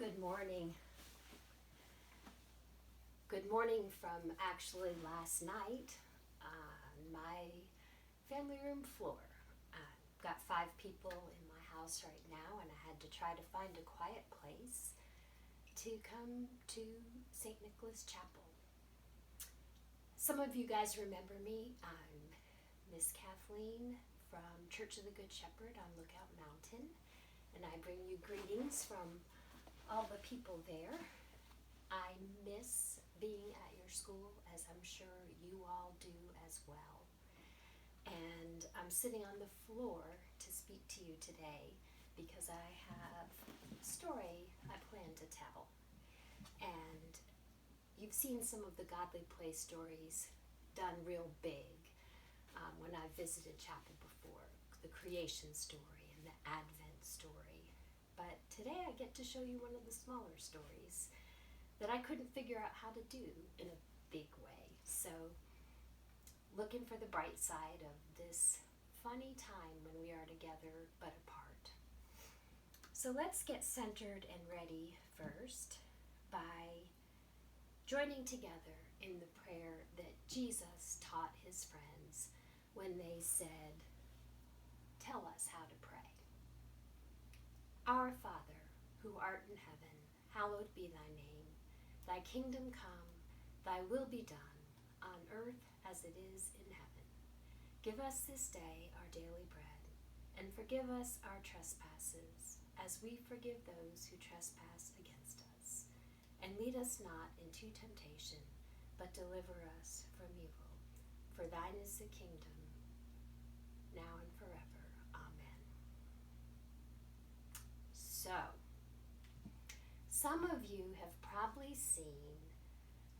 Good morning. Good morning from actually last night on my family room floor. I've got 5 people in my house right now, and I had to try to find a quiet place to come to St. Nicholas Chapel. Some of you guys remember me. I'm Miss Kathleen from Church of the Good Shepherd on Lookout Mountain, and I bring you greetings from all the people there. I miss being at your school, as I'm sure you all do as well. And I'm sitting on the floor to speak to you today because I have a story I plan to tell. And you've seen some of the Godly Place stories done real big when I visited chapel before, the creation story and the Advent story. But today I get to show you one of the smaller stories that I couldn't figure out how to do in a big way. So, looking for the bright side of this funny time when we are together but apart. So let's get centered and ready first by joining together in the prayer that Jesus taught his friends when they said, "Tell us how to pray." Our Father, who art in heaven, hallowed be thy name. Thy kingdom come, thy will be done, on earth as it is in heaven. Give us this day our daily bread, and forgive us our trespasses, as we forgive those who trespass against us. And lead us not into temptation, but deliver us from evil. For thine is the kingdom, now and forever. Amen. So, some of you have probably seen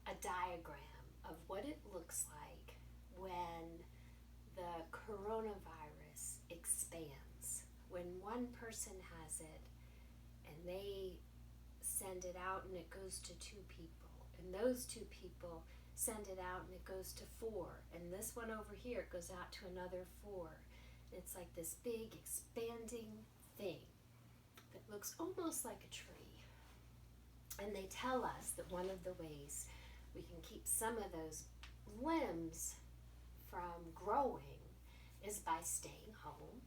a diagram of what it looks like when the coronavirus expands. When one person has it and they send it out and it goes to 2 people, and those 2 people send it out and it goes to 4, and this one over here goes out to another 4. It's like this big expanding thing that looks almost like a tree. And they tell us that one of the ways we can keep some of those limbs from growing is by staying home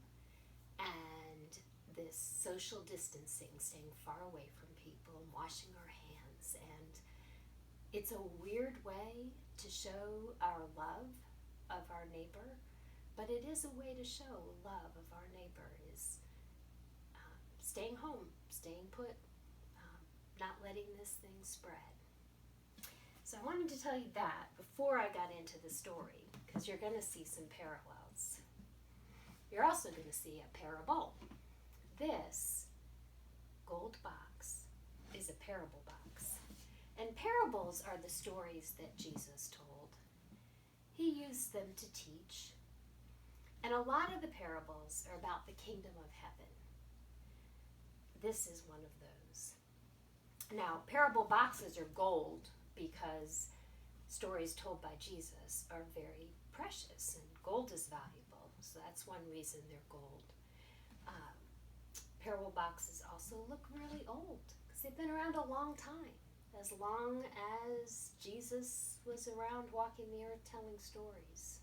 and this social distancing, staying far away from people and washing our hands. And it's a weird way to show our love of our neighbor, but it is a way to show love of our neighbor is staying home, staying put, not letting this thing spread. So I wanted to tell you that before I got into the story, because you're going to see some parallels. You're also going to see a parable. This gold box is a parable box. And parables are the stories that Jesus told. He used them to teach. And a lot of the parables are about the kingdom of heaven. This is one of those. Now, parable boxes are gold because stories told by Jesus are very precious and gold is valuable. So that's one reason they're gold. Parable boxes also look really old because they've been around a long time. As long as Jesus was around walking the earth telling stories.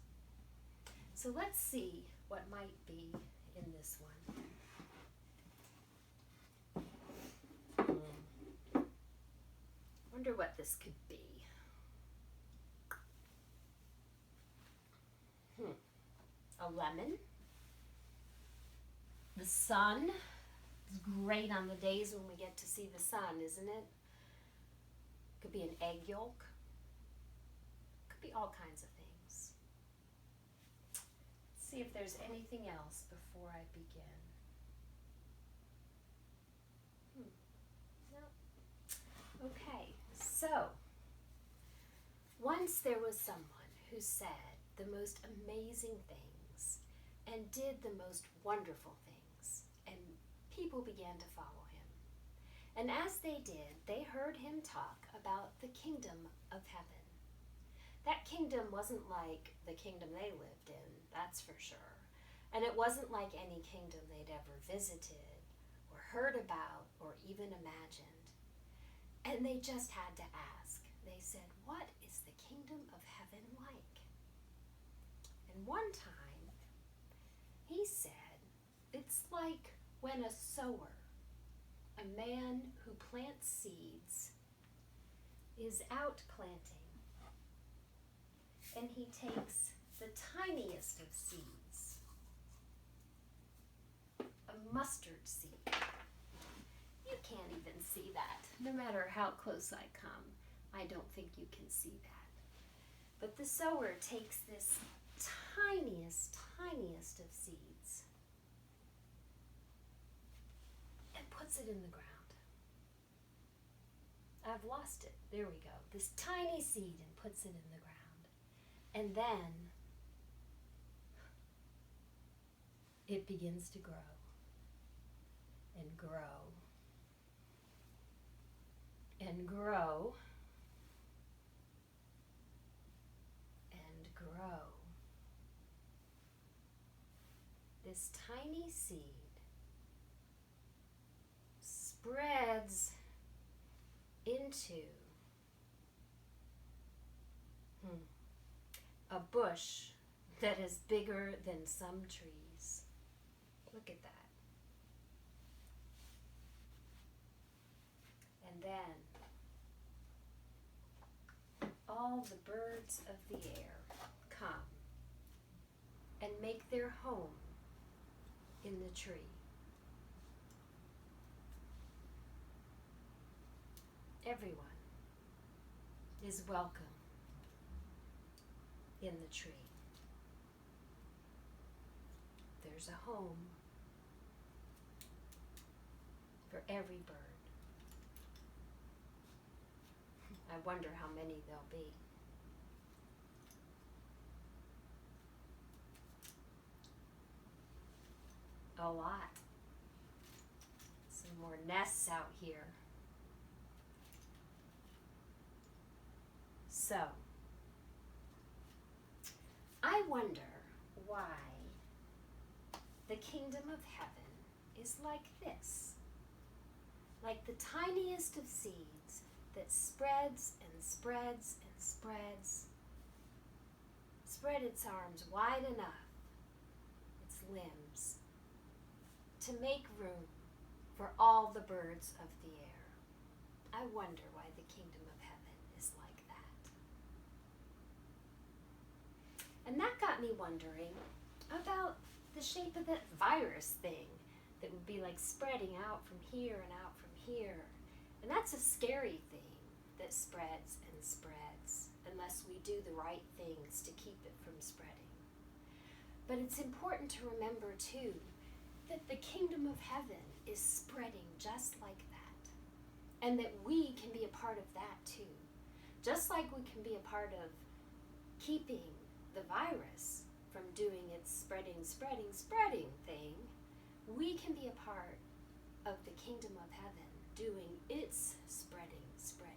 So let's see what might be in this one. Wonder what this could be. A lemon. The sun. It's great on the days when we get to see the sun, isn't it? Could be an egg yolk. Could be all kinds of things. Let's see if there's anything else before I begin. No. Okay, so once there was someone who said the most amazing things and did the most wonderful things, and people began to follow him. And as they did, they heard him talk about the kingdom of heaven. That kingdom wasn't like the kingdom they lived in, that's for sure. And it wasn't like any kingdom they'd ever visited or heard about or even imagined. And they just had to ask. They said, what is the kingdom of heaven like? And one time, he said, it's like when a sower, a man who plants seeds, is out planting, and he takes the tiniest of seeds, a mustard seed. You can't even see that. No matter how close I come, I don't think you can see that. But the sower takes this tiniest of seeds and puts it in the ground. I've lost it. There we go. This tiny seed and puts it in the ground. And then it begins to grow and grow and grow and grow. This tiny seed spreads into a bush that is bigger than some trees. Look at that. And then all the birds of the air come and make their home in the tree. Everyone is welcome in the tree. There's a home for every bird. I wonder how many there'll be. A lot. Some more nests out here. So, I wonder why the kingdom of heaven is like this. Like the tiniest of seeds that spreads and spreads and spreads. Spread its arms wide enough, its limbs, to make room for all the birds of the air. I wonder why the kingdom of heaven is like that. And that got me wondering about the shape of that virus thing that would be like spreading out from here and out from here. And that's a scary thing that spreads and spreads unless we do the right things to keep it from spreading. But it's important to remember too that the kingdom of heaven is spreading just like that. And that we can be a part of that too. Just like we can be a part of keeping the virus from doing its spreading thing, we can be a part of the kingdom of heaven doing its spreading thing.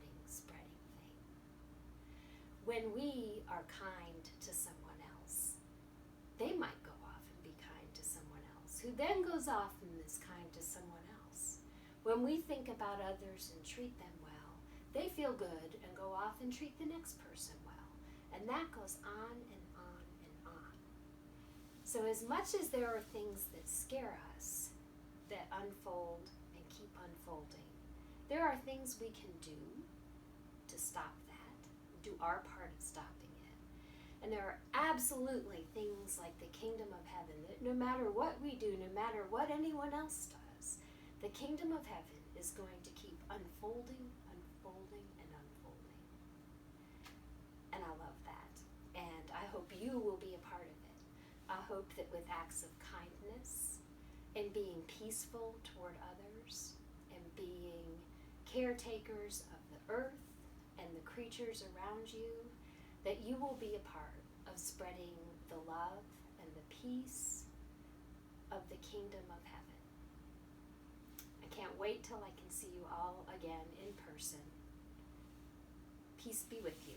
When we are kind to someone else, they might go off and be kind to someone else, who then goes off and is kind to someone else. When we think about others and treat them well, they feel good and go off and treat the next person well. And that goes on and on and on. So as much as there are things that scare us, that unfold and keep unfolding, there are things we can do to stop that, do our part of stopping it. And there are absolutely things like the kingdom of heaven that no matter what we do, no matter what anyone else does, the kingdom of heaven is going to keep unfolding. And I love that. And I hope you will be a part of it. I hope that with acts of kindness and being peaceful toward others and being caretakers of the earth and the creatures around you, that you will be a part of spreading the love and the peace of the kingdom of heaven. I can't wait till I can see you all again in person. Peace be with you.